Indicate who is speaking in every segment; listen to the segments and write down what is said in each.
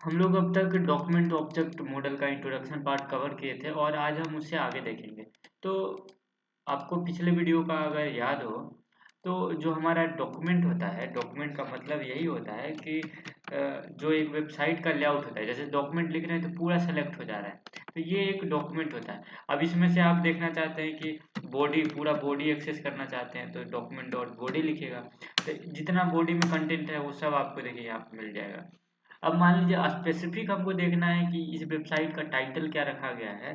Speaker 1: हम लोग अब तक डॉक्यूमेंट ऑब्जेक्ट मॉडल का इंट्रोडक्शन पार्ट कवर किए थे और आज हम उससे आगे देखेंगे। तो आपको पिछले वीडियो का अगर याद हो तो जो हमारा डॉक्यूमेंट होता है, डॉक्यूमेंट का मतलब यही होता है कि जो एक वेबसाइट का लेआउट होता है, जैसे डॉक्यूमेंट लिख रहे हैं तो पूरा सेलेक्ट हो जा रहा है, तो ये एक डॉक्यूमेंट होता है। अब इसमें से आप देखना चाहते हैं कि बॉडी, पूरा बॉडी एक्सेस करना चाहते हैं तो डॉक्यूमेंट डॉट बॉडी लिखिएगा, तो जितना बॉडी में कंटेंट है वो सब आपको देखिए यहाँ पे मिल जाएगा। अब मान लीजिए स्पेसिफिक हमको देखना है कि इस वेबसाइट का टाइटल क्या रखा गया है,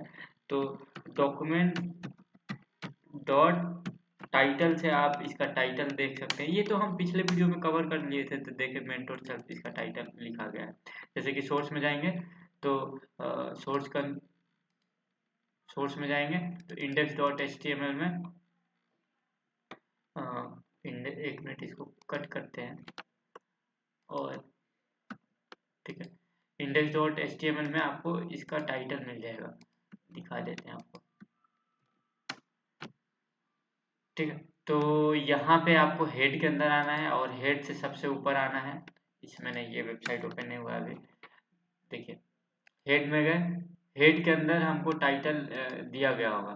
Speaker 1: तो डॉक्यूमेंट डॉट टाइटल से आप इसका टाइटल देख सकते हैं। ये तो हम पिछले वीडियो में कवर कर लिए थे, तो देखे मेंटोर सेल्फ इसका टाइटल लिखा गया है। जैसे कि सोर्स में जाएंगे तो सोर्स में जाएंगे तो index dot H T M L में एक मिनट इसको कट करते हैं और ठीक है, index dot H T M L में आपको इसका टाइटल मिल जाएगा, दिखा देते हैं आपको। ठीक है, तो यहाँ पे आपको हेड के अंदर आना है और हेड से सबसे ऊपर आना है। इसमें नहीं, ये वेबसाइट ओपन नहीं हुआ अभी। देखिए हेड में गए, हेड के अंदर हमको टाइटल दिया गया होगा।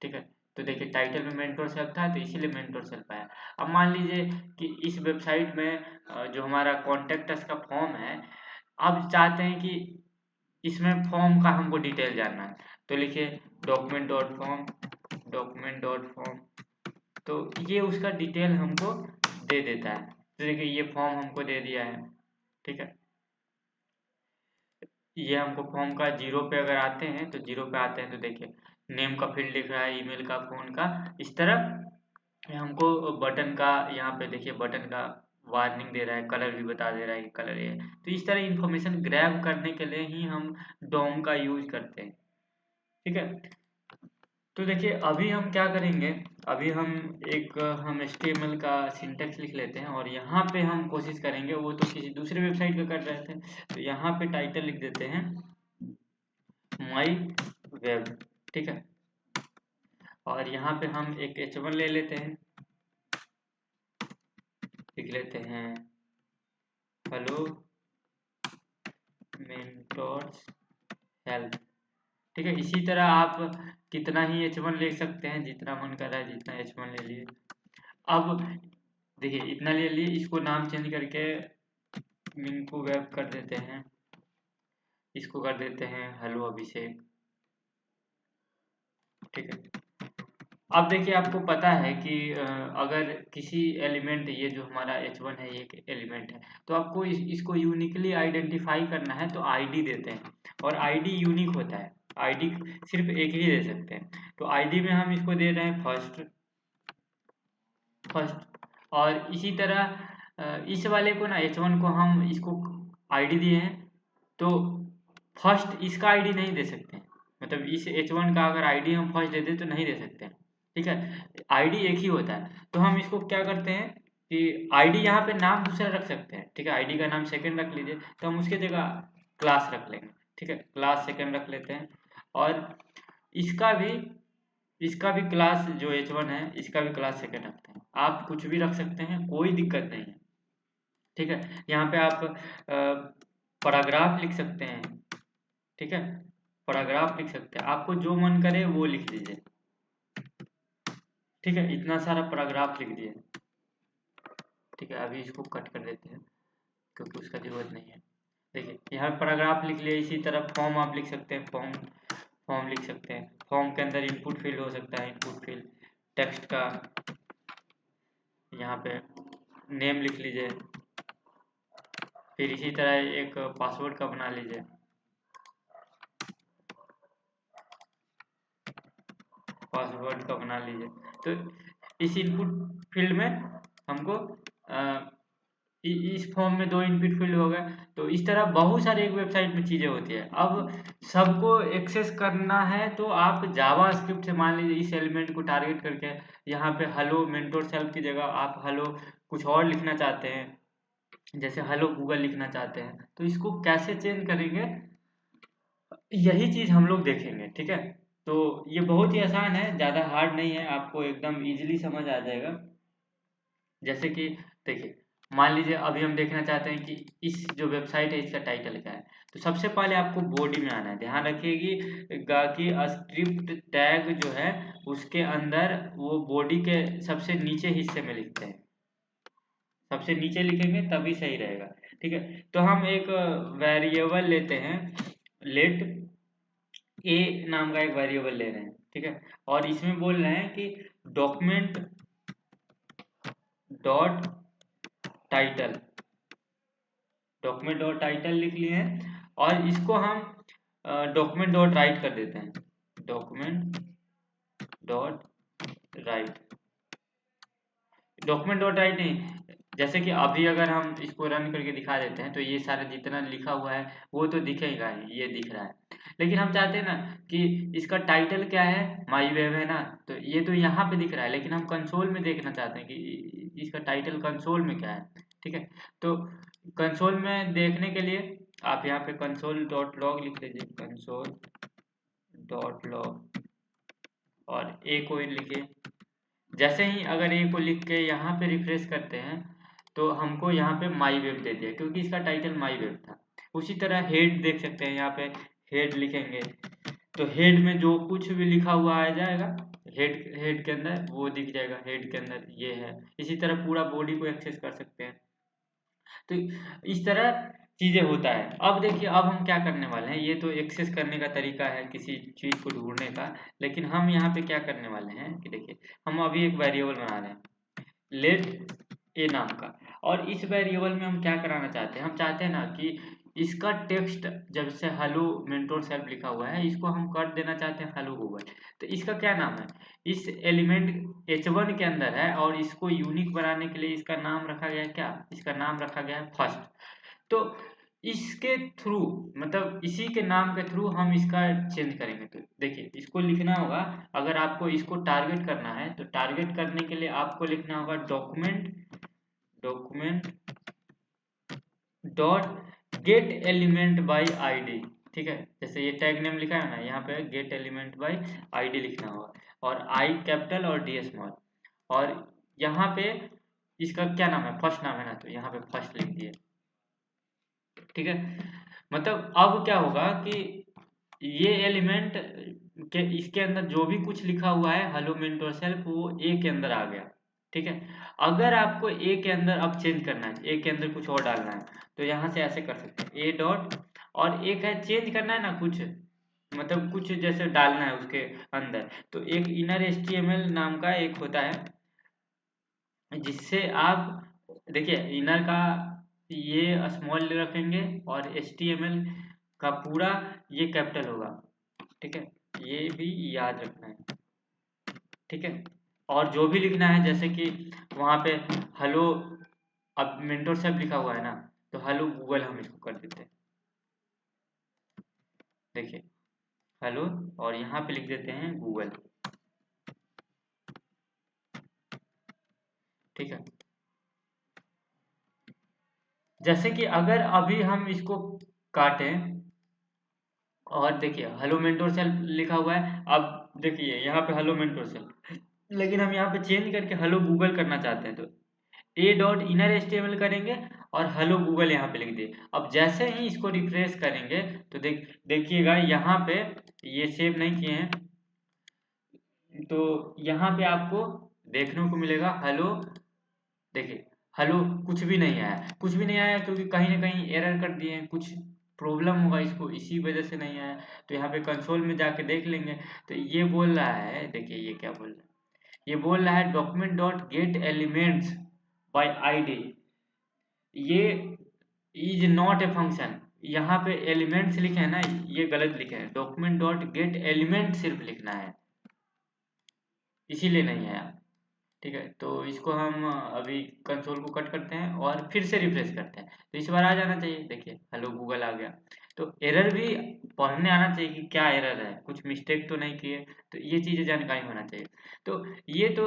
Speaker 1: ठीक है, तो देखिए टाइटल में मेंटोर सेल्फ था तो इसीलिए मेंटोर सेल्फ आया। अब मान लीजिए कि इस वेबसाइट में जो हमारा कॉन्टेक्ट अस का फॉर्म है, अब चाहते हैं कि इसमें फॉर्म का हमको डिटेल जानना है, तो लिखिए document dot form, document dot form, तो ये उसका डिटेल हमको दे देता है। तो देखिए ये फॉर्म हमको दे दिया है। ठीक है, ये हमको फॉर्म का जीरो पे अगर आते हैं तो जीरो पे आते हैं तो देखिए नेम का फील्ड दिख रहा है, ईमेल का, फोन का, इस तरह हमको बटन का, यहाँ पे देखिए बटन का वार्निंग दे रहा है, कलर भी बता दे रहा है कि कलर ये है। तो इस तरह इंफॉर्मेशन ग्रैब करने के लिए ही हम डॉम का यूज करते हैं। ठीक है, तो देखिए अभी हम क्या करेंगे, अभी हम HTML का सिंटेक्स लिख लेते हैं और यहाँ पे हम कोशिश करेंगे, वो तो किसी दूसरे वेबसाइट का कर रहे थे, तो यहाँ पे टाइटल लिख देते हैं माई वेब। ठीक है, और यहाँ पे हम एक H1 ले लेते हैं, लिख लेते हैं हेलो मेंटोर्स हेल्प। ठीक है, इसी तरह आप कितना ही H1 ले सकते हैं, जितना मन कर रहा है जितना H1 ले लिए। अब देखिए इतना ले लिए, इसको नाम चेंज करके मिंकू वेब कर देते हैं, इसको कर देते हैं हेलो अभिषेक। ठीक है, अब देखिए आपको पता है कि अगर किसी एलिमेंट, ये जो हमारा H1 है ये एक एलिमेंट है, तो आपको इसको यूनिकली आइडेंटिफाई करना है तो आईडी देते हैं, और आईडी यूनिक होता है, आईडी सिर्फ एक ही दे सकते हैं। तो आईडी में हम इसको दे रहे हैं फर्स्ट फर्स्ट, और इसी तरह इस वाले को ना H1 को हम इसको आईडी दिए हैं, तो फर्स्ट इसका आईडी नहीं दे सकते हैं, मतलब इस H1 का अगर आईडी हम फर्स्ट दे दें तो नहीं दे सकते हैं। ठीक है, आईडी एक ही होता है, तो हम इसको क्या करते हैं कि आईडी यहाँ पे नाम दूसरा रख सकते हैं। ठीक है, आईडी का नाम सेकंड रख लीजिए, तो हम उसके जगह क्लास रख लेंगे। ठीक है, क्लास सेकंड रख लेते हैं, और इसका भी इसका भी क्लास जो H1 है इसका भी क्लास सेकंड रखते हैं। आप कुछ भी रख सकते हैं, कोई दिक्कत नहीं है। ठीक है, यहाँ पे आप पैराग्राफ लिख सकते हैं। ठीक है, पैराग्राफ लिख सकते हैं, आपको जो मन करे वो लिख दीजिए। ठीक है, इतना सारा पैराग्राफ लिख दिए। ठीक है, अभी इसको कट कर देते हैं क्योंकि उसका जरूरत नहीं है। देखिए यहाँ पैराग्राफ लिख लिया, इसी तरह फॉर्म आप लिख सकते हैं, फॉर्म फॉर्म लिख सकते हैं। फॉर्म के अंदर इनपुट फील्ड हो सकता है, इनपुट फील्ड टेक्स्ट का, यहाँ पे नेम लिख लीजिए, फिर इसी तरह एक पासवर्ड का बना लीजिए, पासवर्ड का बना लीजिए। तो इस इनपुट फील्ड में हमको इस फॉर्म में दो इनपुट फील्ड हो गए। तो इस तरह बहुत सारे एक वेबसाइट में चीज़ें होती है। अब सबको एक्सेस करना है तो आप जावा स्क्रिप्ट से, मान लीजिए इस एलिमेंट को टारगेट करके यहाँ पे हेलो मेंटोर सेल्फ की जगह आप हेलो कुछ और लिखना चाहते हैं, जैसे हेलो गूगल लिखना चाहते हैं, तो इसको कैसे चेंज करेंगे, यही चीज हम लोग देखेंगे। ठीक है, तो ये बहुत ही आसान है, ज़्यादा हार्ड नहीं है, आपको एकदम इजीली समझ आ जाएगा। जैसे कि देखिए मान लीजिए अभी हम देखना चाहते हैं कि इस जो वेबसाइट है इसका टाइटल क्या है। तो सबसे पहले आपको बॉडी में आना है। ध्यान रखिएगा कि स्क्रिप्ट टैग जो है उसके अंदर वो बॉडी के सबसे नीचे हिस्से में लिखते हैं, सबसे नीचे लिखेंगे तभी सही रहेगा। ठीक है, तो हम एक वेरिएबल लेते हैं, लेट ए नाम का एक वेरिएबल ले रहे हैं। ठीक है, और इसमें बोल रहे हैं कि document dot title, document dot title लिख लिए हैं और इसको हम डॉक्यूमेंट डॉट राइट कर देते हैं, document dot right. Document dot right नहीं, जैसे कि अभी अगर हम इसको रन करके दिखा देते हैं तो ये सारा जितना लिखा हुआ है वो तो दिखेगा ही, ये दिख रहा है। लेकिन हम चाहते हैं ना कि इसका टाइटल क्या है, माई वेब है ना, तो ये तो यहाँ पे दिख रहा है लेकिन हम कंसोल में देखना चाहते हैं कि इसका टाइटल कंसोल में क्या है। ठीक है, तो कंसोल में देखने के लिए आप यहाँ पे कंसोल डॉट लॉग लिख लीजिए, कंसोल डॉट लॉग और ए को लिखिए। जैसे ही अगर ए को लिख के यहाँ पे रिफ्रेश करते हैं तो हमको यहाँ पे माई वेब दे दिया क्योंकि इसका टाइटल माई वेब था। उसी तरह हेड देख सकते हैं, यहाँ पे हेड लिखेंगे तो हेड में जो कुछ भी लिखा हुआ आ जाएगा, हेड हेड के अंदर वो दिख जाएगा, हेड के अंदर ये है। इसी तरह पूरा बॉडी को एक्सेस कर सकते हैं। तो इस तरह चीजें होता है। अब देखिए अब हम क्या करने वाले हैं, ये तो एक्सेस करने का तरीका है किसी चीज को ढूंढने का, लेकिन हम यहाँ पे क्या करने वाले हैं कि देखिए हम अभी एक वेरिएबल बना रहे हैं लेट ए नाम का, और इस वेरिएबल में हम क्या कराना चाहते हैं, हम चाहते हैं ना कि इसका टेक्स्ट जब से हेलो मेंटोर सेल्फ लिखा हुआ है इसको हम कर देना चाहते हैं हेलो गूगल। तो इसका क्या नाम है, इस एलिमेंट h1 के अंदर है और इसको यूनिक बनाने के लिए इसका नाम रखा गया है क्या, इसका नाम रखा गया है फर्स्ट। तो इसके थ्रू मतलब इसी के नाम के थ्रू हम इसका चेंज करेंगे। तो देखिए इसको लिखना होगा, अगर आपको इसको टारगेट करना है तो टारगेट करने के लिए आपको लिखना होगा document document dot gate element by ID. ठीक है, जैसे ये टैग नेम लिखा है ना, यहाँ पे गेट एलिमेंट बाय आईडी लिखना होगा और आई कैपिटल और डी स्मॉल, और यहाँ पे इसका क्या नाम है, फर्स्ट नाम है ना, तो यहाँ पे फर्स्ट लिख दिए। ठीक है, मतलब अब क्या होगा कि ये एलिमेंट के इसके अंदर जो भी कुछ लिखा हुआ है हेलो मेंटोर सेल्फ वो ए के अंदर आ गया। ठीक है, अगर आपको ए के अंदर अब चेंज करना है, ए के अंदर कुछ और डालना है तो यहाँ से ऐसे कर सकते हैं ए डॉट, और एक है चेंज करना है ना कुछ, मतलब कुछ जैसे डालना है उसके अंदर, तो एक इनर एचटीएमएल नाम का एक होता है जिससे आप देखिए इनर का ये स्मॉल रखेंगे और HTML का पूरा ये कैपिटल होगा। ठीक है, ये भी याद रखना है। ठीक है, और जो भी लिखना है जैसे कि वहाँ पे हेलो, अब मेंटोर सब लिखा हुआ है ना, तो हेलो गूगल हम इसको कर देते हैं। देखिए हेलो, और यहाँ पे लिख देते हैं गूगल। ठीक है, जैसे कि अगर अभी हम इसको काटें और देखिए हेलो मेंटोर सेल्फ लिखा हुआ है, अब देखिए यहाँ पे हेलो मेंटोर सेल्फ, लेकिन हम यहाँ पे चेंज करके हेलो गूगल करना चाहते हैं तो ए डॉट इनर एचटीएमएल करेंगे और हेलो गूगल यहाँ पे लिख दिए। अब जैसे ही इसको रिफ्रेश करेंगे तो देखिएगा यहाँ पे ये सेव नहीं किए हैं तो यहाँ पे आपको देखने को मिलेगा हेलो। देखिए हेलो कुछ भी नहीं आया, कुछ भी नहीं आया क्योंकि कहीं ना कहीं एरर कर दिए हैं, कुछ प्रॉब्लम होगा इसको, इसी वजह से नहीं आया। तो यहाँ पे कंसोल में जाके देख लेंगे तो ये बोल रहा है, देखिए ये क्या बोल रहा है, ये बोल रहा है document dot gate elements bye ID, ये इज नॉट ए फंक्शन। यहाँ पे एलिमेंट्स लिखे हैं ना, ये गलत लिखे हैं, डॉक्यूमेंट डॉट गेट एलिमेंट सिर्फ लिखना है, इसीलिए नहीं आया। ठीक है, तो इसको हम अभी कंसोल को कट करते हैं और फिर से रिफ्रेश करते हैं तो इस बार आ जाना चाहिए। देखिए हेलो गूगल आ गया। तो एरर भी पढ़ने आना चाहिए कि क्या एरर है, कुछ मिस्टेक तो नहीं किए, तो ये चीज़ें जानकारी होना चाहिए। तो ये तो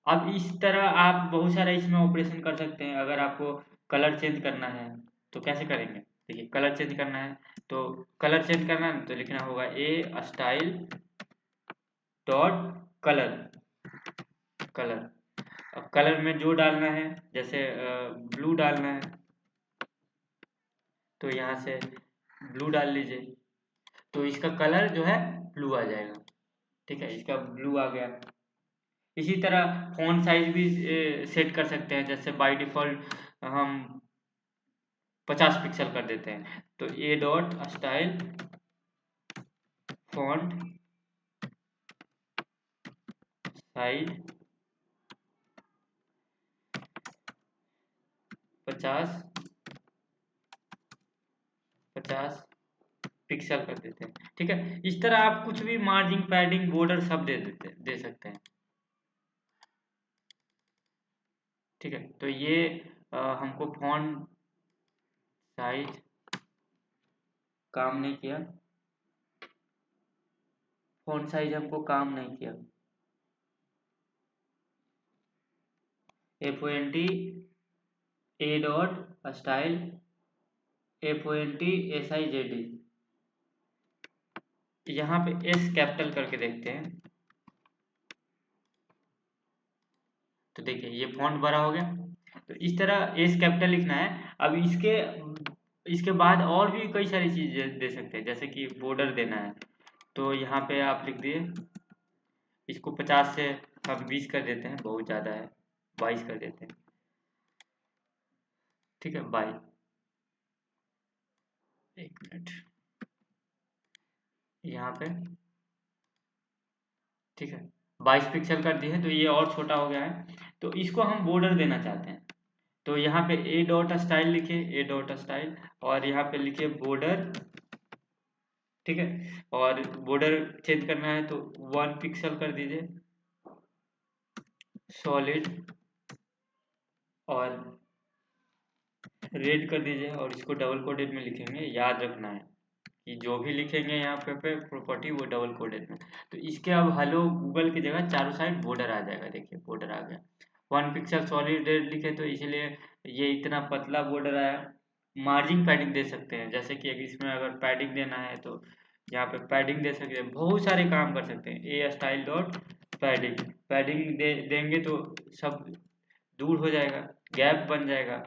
Speaker 1: अब इस तरह आप बहुत सारा इसमें ऑपरेशन कर सकते हैं। अगर आपको कलर चेंज करना है तो कैसे करेंगे, देखिए कलर चेंज करना है तो कलर चेंज करना है तो लिखना होगा ए स्टाइल डॉट कलर, कलर अब कलर में जो डालना है, जैसे ब्लू डालना है तो यहाँ से ब्लू डाल लीजिए, तो इसका कलर जो है ब्लू आ जाएगा। ठीक है, इसका ब्लू आ गया। इसी तरह फॉन्ट साइज भी सेट कर सकते हैं, जैसे बाय डिफॉल्ट हम 50 पिक्सल कर देते हैं, तो ए dot style font size 50 pixel कर देते हैं। ठीक है, इस तरह आप कुछ भी मार्जिन, पैडिंग, बॉर्डर सब दे सकते हैं। ठीक है, तो ये हमको फॉन्ट साइज काम नहीं किया, फॉन्ट साइज हमको काम नहीं किया। FONT ए डॉट स्टाइल FONT SIZD, यहाँ पे एस कैपिटल करके देखते हैं, तो देखिए ये फॉन्ट बड़ा हो गया। तो इस तरह एस कैपिटल लिखना है। अब इसके बाद और भी कई सारी चीजें दे सकते हैं, जैसे कि बॉर्डर देना है, तो यहाँ पे आप लिख दिए, इसको 50 से हम 20 कर देते हैं, बहुत ज़्यादा है, 22 कर देते हैं। ठीक है, 22, एक मिनट यहाँ पे। ठीक है, 22 पिक्सल कर दिए, तो ये और छोटा हो गया है। तो इसको हम बॉर्डर देना चाहते हैं, तो यहाँ पे ए डॉट स्टाइल लिखे, ए डॉट स्टाइल, और यहाँ पे लिखे बॉर्डर। ठीक है, और बॉर्डर चेंज करना है तो 1 पिक्सल कर दीजिए, सॉलिड, और रेड कर दीजिए, और इसको डबल कोडेड में लिखेंगे। याद रखना है कि जो भी लिखेंगे यहाँ पे प्रॉपर्टी, वो डबल कोडेड में। तो इसके अब हेलो गूगल की जगह चारों साइड बॉर्डर आ जाएगा। देखिए बॉर्डर आ गया। 1 पिक्सल सॉलिड रेड लिखे तो इसलिए ये इतना पतला बॉर्डर आया। मार्जिन पैडिंग दे सकते हैं, जैसे कि इसमें अगर पैडिंग देना है तो यहाँ पे पैडिंग दे सकते हैं। बहुत सारे काम कर सकते हैं। ए स्टाइल डॉट पैडिंग, पैडिंग देंगे तो सब दूर हो जाएगा, गैप बन जाएगा।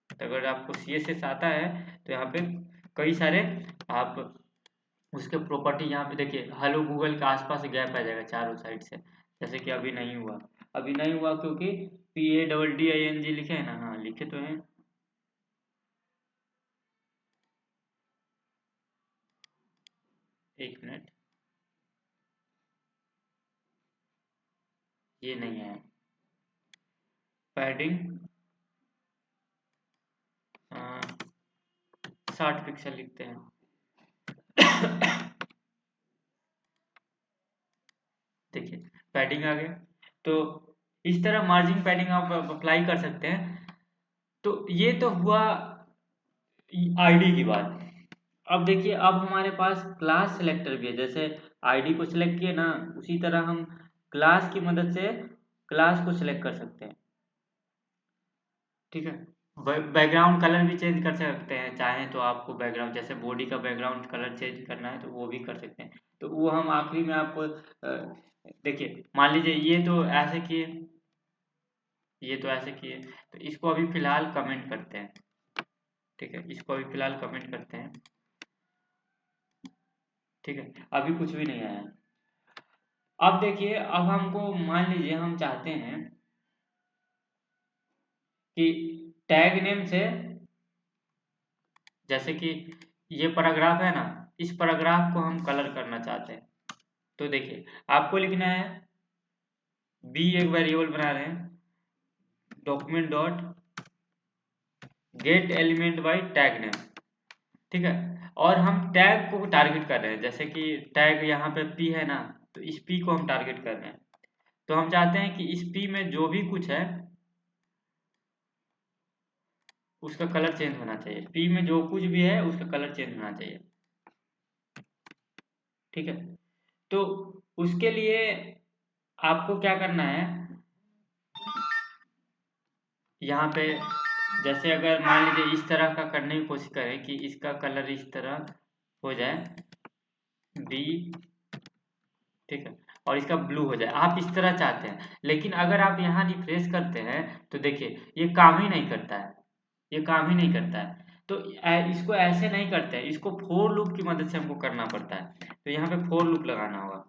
Speaker 1: तो अगर आपको CSS आता है तो यहाँ पे कई सारे आप उसके प्रॉपर्टी, यहाँ पे देखिए हेलो गूगल के आसपास गैप आ जाएगा चारों साइड से, जैसे कि अभी नहीं हुआ। अभी नहीं हुआ क्योंकि PADDING लिखे हैं ना, हाँ लिखे तो हैं। एक मिनट, ये नहीं है पैडिंग, 60 पिक्सल लिखते हैं। देखिए पैडिंग आ गया। तो इस तरह मार्जिन पैडिंग आप अप्लाई कर सकते हैं। तो ये तो हुआ आईडी की बात। अब देखिए, अब हमारे पास क्लास सिलेक्टर भी है। जैसे आईडी को सिलेक्ट किए ना, उसी तरह हम क्लास की मदद से क्लास को सिलेक्ट कर सकते हैं। ठीक है, बैकग्राउंड कलर भी चेंज कर सकते हैं, चाहें तो आपको बैकग्राउंड, जैसे बॉडी का बैकग्राउंड कलर चेंज करना है तो वो भी कर सकते हैं। तो वो हम आखिरी में आपको देखिए, मान लीजिए ये तो ऐसे किए, ये तो ऐसे किए, तो इसको अभी फिलहाल कमेंट करते हैं। ठीक है, इसको अभी फिलहाल कमेंट करते हैं। ठीक है, अभी कुछ भी नहीं आया। अब देखिए, अब हमको मान लीजिए हम चाहते हैं कि टैग नेम से, जैसे कि ये पैराग्राफ है ना, इस पैराग्राफ को हम कलर करना चाहते हैं। तो देखिए आपको लिखना है, बी एक वेरिएबल बना रहे हैं, document dot gate element by tag name. ठीक है, और हम टैग को टारगेट कर रहे हैं, जैसे कि टैग यहाँ पे पी है ना, तो इस पी को हम टारगेट कर रहे हैं। तो हम चाहते हैं कि इस पी में जो भी कुछ है उसका कलर चेंज होना चाहिए। पी में जो कुछ भी है उसका कलर चेंज होना चाहिए। ठीक है, तो उसके लिए आपको क्या करना है, यहाँ पे जैसे अगर मान लीजिए इस तरह का करने की कोशिश करें कि इसका कलर इस तरह हो जाए, बी। ठीक है, और इसका ब्लू हो जाए, आप इस तरह चाहते हैं। लेकिन अगर आप यहाँ रिफ्रेश करते हैं तो देखिए ये काम ही नहीं करता है, ये काम ही नहीं करता है। तो इसको ऐसे नहीं करते हैं, इसको फोर लूप की मदद से हमको करना पड़ता है। तो यहाँ पे फोर लूप लगाना होगा,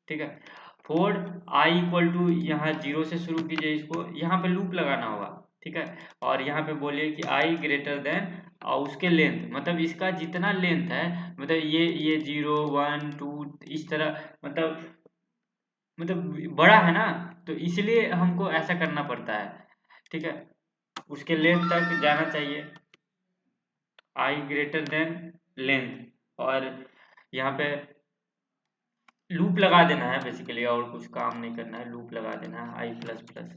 Speaker 1: ठीक है। फोर आई इक्वल टू, यहाँ जीरो से शुरू कीजिए, इसको यहाँ पे लूप लगाना होगा, ठीक है। और यहाँ पे बोलिए कि आई ग्रेटर देन और उसके लेंथ, मतलब इसका जितना लेंथ है, मतलब ये 0 1 2 इस तरह, मतलब बड़ा है ना, तो इसलिए हमको ऐसा करना पड़ता है, ठीक है। उसके लेंथ तक जाना चाहिए, आई ग्रेटर देन लेंथ, और यहाँ पे लूप लगा देना है बेसिकली, और कुछ काम नहीं करना है, लूप लगा देना है आई प्लस प्लस,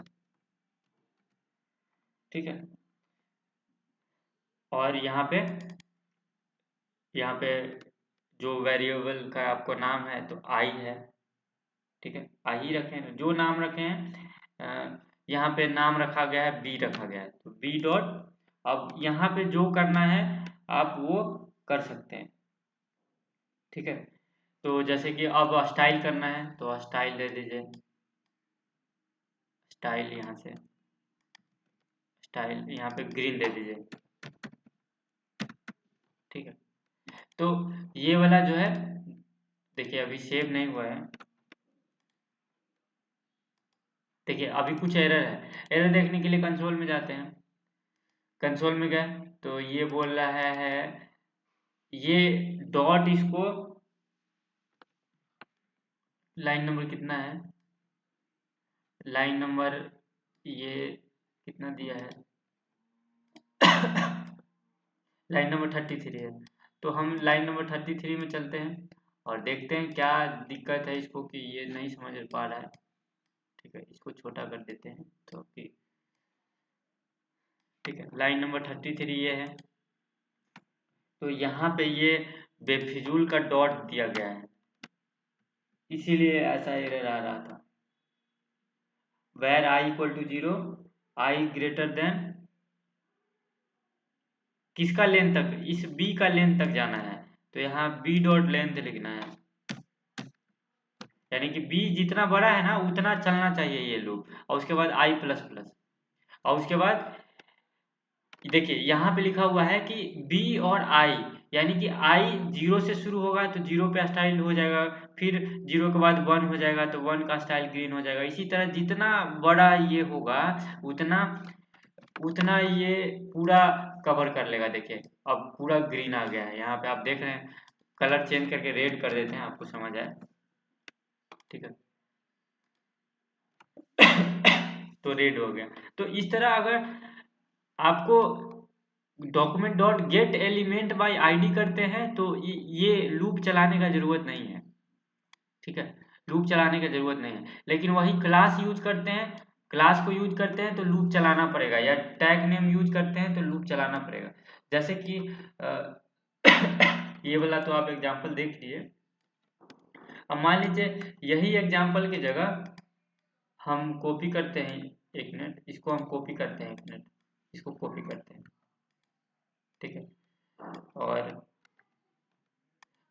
Speaker 1: ठीक है। और यहाँ पे जो वेरिएबल का आपको नाम है तो आई है, ठीक है। आई ही रखें, जो नाम रखे हैं, यहाँ पे नाम रखा गया है बी रखा गया है, तो बी डॉट, अब यहाँ पे जो करना है आप वो कर सकते हैं, ठीक है। तो जैसे कि अब स्टाइल करना है तो स्टाइल दे दीजिए, स्टाइल यहाँ से, स्टाइल यहाँ पे ग्रीन दे दीजिए, ठीक है। तो ये वाला जो है, देखिए अभी सेव नहीं हुआ है, देखिए अभी कुछ एरर है। एरर देखने के लिए कंसोल में जाते हैं, कंसोल में गए तो ये बोल रहा है, ये डॉट, इसको लाइन नंबर कितना है, लाइन नंबर ये कितना दिया है, लाइन नंबर 33 है। तो हम लाइन नंबर 33 में चलते हैं और देखते हैं क्या दिक्कत है इसको, कि ये नहीं समझ पा रहा है, ठीक है। इसको छोटा कर देते हैं तो कि, ठीक है, लाइन नंबर 33 ये है। तो यहाँ पे ये बेफिजूल का डॉट दिया गया है, इसीलिए ऐसा एरर आ रहा था। Where I equal to 0, I greater than किसका लेंथ तक, इस बी का लेंथ तक जाना है, तो यहाँ बी डॉट लेंथ लिखना है, यानी कि बी जितना बड़ा है ना उतना चलना चाहिए ये लूप, और उसके बाद आई प्लस प्लस, और उसके बाद देखिए यहाँ पे लिखा हुआ है कि बी और आई, यानी कि आई जीरो से शुरू होगा तो जीरो पे स्टाइल हो जाएगा, फिर जीरो के बाद वन हो जाएगा तो वन का स्टाइल ग्रीन हो जाएगा। इसी तरह जितना बड़ा ये होगा उतना उतना ये पूरा कवर कर लेगा। देखिए अब पूरा ग्रीन आ गया है, यहाँ पे आप देख रहे हैं, कलर चेंज करके रेड कर देते हैं, आपको समझ आए, ठीक है। तो रेड हो गया। तो इस तरह अगर आपको document dot gate element by ID करते हैं तो ये लूप चलाने का जरूरत नहीं है, ठीक है। लूप चलाने की जरूरत नहीं है, लेकिन वही क्लास यूज करते हैं, क्लास को यूज करते हैं तो लूप चलाना पड़ेगा, या टैग नेम यूज करते हैं तो लूप चलाना पड़ेगा। जैसे कि ये वाला तो आप एग्जांपल देख लिए। अब मान लीजिए यही एग्जांपल की जगह हम कॉपी करते हैं, एक मिनट, इसको हम कॉपी करते हैं, एक मिनट, इसको कॉपी करते हैं, ठीक है। और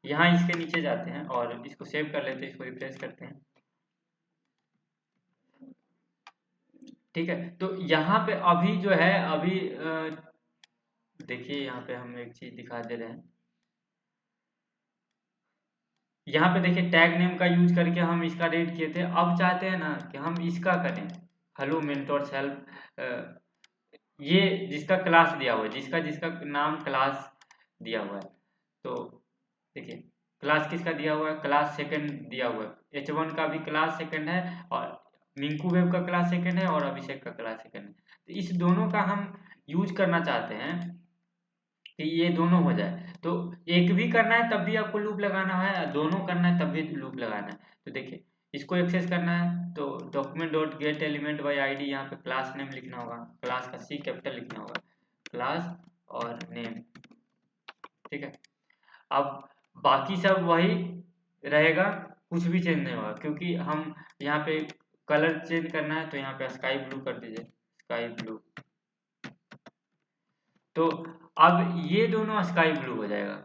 Speaker 1: यहाँ इसके नीचे जाते हैं और इसको सेव कर लेते हैं, इसको रिफ्रेश करते हैं, ठीक है। तो यहाँ पे अभी जो है, अभी देखिए यहाँ पे हम एक चीज दिखा दे रहे हैं, यहाँ पे देखिए टैग नेम का यूज करके हम इसका रेड किए थे। अब चाहते हैं ना कि हम इसका करें, हेलो मेंटोर सेल्फ, ये जिसका क्लास दिया हुआ है, जिसका जिसका नाम क्लास दिया हुआ है, तो देखिए क्लास किसका दिया हुआ है, क्लास सेकंड दिया हुआ है, H1 का भी क्लास सेकंड है, और मिंकू वेब का क्लास सेकंड है, और अभिषेक का क्लास सेकंड है। तो इस दोनों का हम यूज करना चाहते हैं कि ये दोनों हो जाए। तो एक भी करना है तब भी आपको लूप लगाना है, दोनों करना है तब भी लूप लगाना है। तो देखिए इसको एक्सेस करना है तो document dot gate element by ID, यहाँ पे क्लास नेम लिखना होगा, क्लास का C कैपिटल लिखना होगा, क्लास और नेम, ठीक है। अब बाकी सब वही रहेगा, कुछ भी चेंज नहीं होगा, क्योंकि हम यहाँ पे कलर चेंज करना है तो यहाँ पे स्काई ब्लू कर दीजिए, स्काई ब्लू। तो अब ये दोनों स्काई ब्लू हो जाएगा,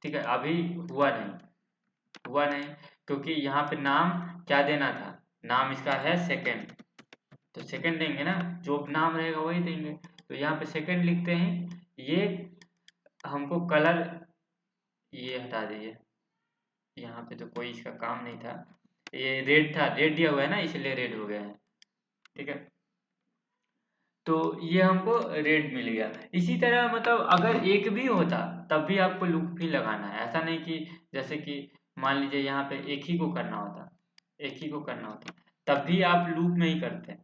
Speaker 1: ठीक है। अभी हुआ नहीं, क्योंकि यहाँ पे नाम क्या देना था, नाम इसका है सेकंड, तो सेकंड देंगे ना, जो नाम रहेगा वही देंगे। तो यहाँ पे सेकंड लिखते हैं। ये हमको कलर, ये हटा दीजिए, यहाँ पे तो कोई इसका काम नहीं था, ये रेड था, रेड दिया हुआ है ना, इसलिए रेड हो गया है। ठीक है, तो ये हमको रेड मिल गया। इसी तरह मतलब अगर एक भी होता तब भी आपको लूप ही लगाना है, ऐसा नहीं कि जैसे कि मान लीजिए यहाँ पे एक ही को करना होता, एक ही को करना होता तब भी आप लूप में ही करते।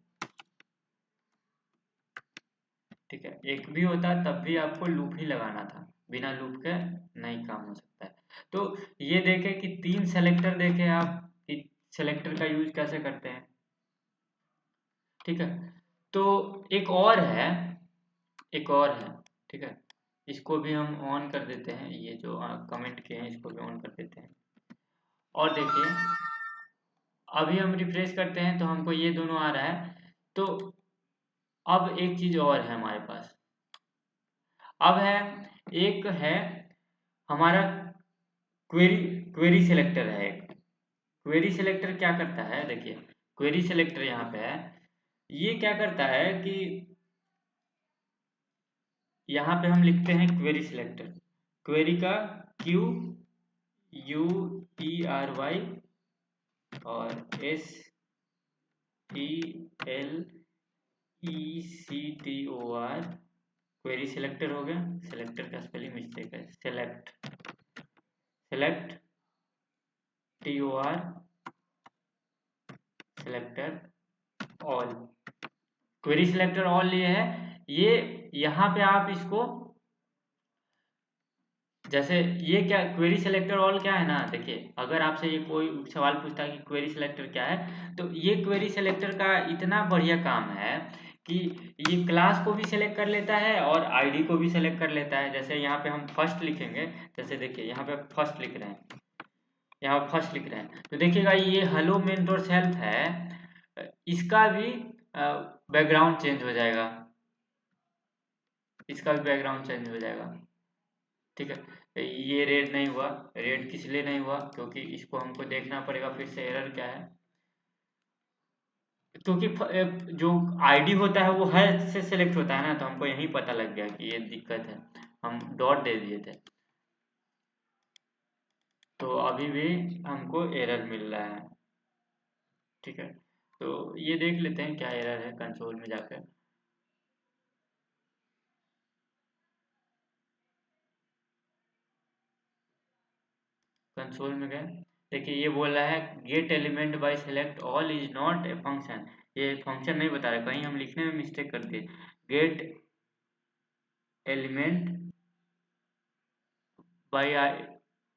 Speaker 1: ठीक है, एक भी होता तब भी आपको लूप ही लगाना था, बिना लूप के नहीं काम हो सकता है। तो ये देखें कि 3 सेलेक्टर देखे आप कि सेलेक्टर का यूज कैसे करते हैं। ठीक है, तो एक और है, एक और है। ठीक है, इसको भी हम ऑन कर देते हैं, ये जो कमेंट किए हैं इसको भी ऑन कर देते हैं। और देखिए अभी हम रिफ्रेश करते हैं तो हमको ये दोनों आ रहा है। तो अब एक चीज और है हमारे पास, अब है, एक है हमारा क्वेरी, क्वेरी सिलेक्टर है एक। क्वेरी सिलेक्टर क्या करता है, देखिए क्वेरी सिलेक्टर यहाँ पे है, ये क्या करता है कि यहाँ पे हम लिखते हैं क्वेरी सिलेक्टर, क्वेरी का Q U E R Y और S E L E C T O R, query selector हो गया। सिलेक्टर का स्पेलिंग मिस्टेक है, select, select T O R, selector all, query selector all ये है। ये यहाँ पे आप इसको, जैसे ये क्या क्वेरी सिलेक्टर ऑल क्या है ना, देखिए अगर आपसे ये कोई सवाल पूछता है कि क्वेरी सिलेक्टर क्या है, तो ये क्वेरी सिलेक्टर का इतना बढ़िया काम है कि ये क्लास को भी सिलेक्ट कर लेता है और आईडी को भी सिलेक्ट कर लेता है। जैसे यहाँ पे हम फर्स्ट लिखेंगे, जैसे देखिए यहाँ पे फर्स्ट लिख रहे हैं, यहाँ फर्स्ट लिख रहे हैं, तो देखिएगा ये हेलो मेंटोर्स हेल्प है, इसका भी बैकग्राउंड चेंज हो जाएगा, इसका भी बैकग्राउंड चेंज हो जाएगा। ठीक है, ये रेड नहीं हुआ, रेड किस लिए नहीं हुआ, क्योंकि इसको हमको देखना पड़ेगा फिर से एरर क्या है, क्योंकि जो आईडी होता है वो हर से सिलेक्ट होता है ना, तो हमको यही पता लग गया कि ये दिक्कत है, हम डॉट दे दिए थे, तो अभी भी हमको एरर मिल रहा है। ठीक है, तो ये देख लेते हैं क्या एरर है कंसोल में जाकर। कंसोल में गए, देखिए ये बोल रहा है gate element by select all is not a function, ये फंक्शन नहीं बता रहा, कहीं हम लिखने में मिस्टेक कर दिए। गेट एलिमेंट बाय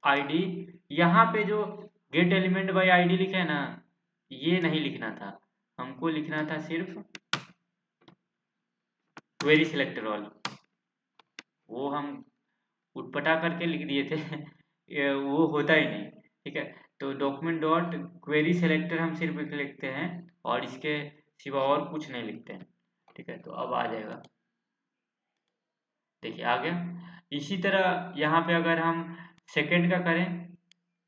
Speaker 1: आईडी, यहाँ पे जो गेट एलिमेंट बाय आईडी लिखे है ना, ये नहीं लिखना था, हमको लिखना था सिर्फ क्वेरी सिलेक्टर ऑल, वो हम उटपटा करके लिख दिए थे वो होता ही नहीं। ठीक है, तो डॉक्यूमेंट डॉट क्वेरी सिलेक्टर हम सिर्फ लिखते हैं और इसके सिवा और कुछ नहीं लिखते हैं। ठीक है, तो अब आ जाएगा, देखिए आ गया। इसी तरह यहाँ पे अगर हम सेकंड का करें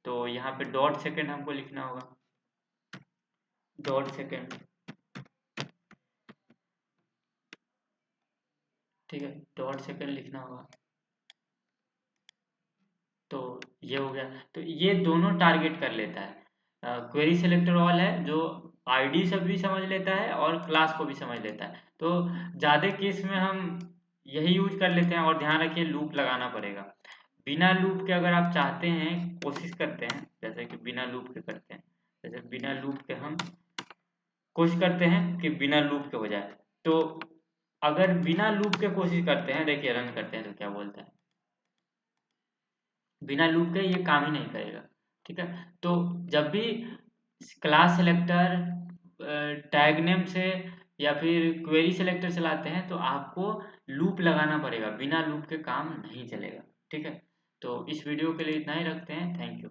Speaker 1: तो यहाँ पे डॉट सेकंड हमको लिखना होगा, डॉट सेकंड। ठीक है, डॉट सेकंड लिखना होगा, तो ये हो गया। तो ये दोनों टारगेट कर लेता है, क्वेरी सिलेक्टर ऑल है जो आईडी सब भी समझ लेता है और क्लास को भी समझ लेता है। तो ज़्यादा केस में हम यही यूज कर लेते हैं, और ध्यान रखिए लूप लगाना पड़ेगा। बिना लूप के अगर आप चाहते हैं, कोशिश करते हैं जैसे कि बिना लूप के करते हैं, जैसे बिना लूप के हम कोशिश करते हैं कि बिना लूप के हो जाए, तो अगर बिना लूप के कोशिश करते हैं, देखिए रन करते हैं तो क्या बोलता है, बिना लूप के ये काम ही नहीं करेगा। ठीक है, तो जब भी क्लास सिलेक्टर टैग नेम से या फिर क्वेरी सिलेक्टर चलाते हैं तो आपको लूप लगाना पड़ेगा, बिना लूप के काम नहीं चलेगा। ठीक है, तो इस वीडियो के लिए इतना ही रखते हैं, थैंक यू।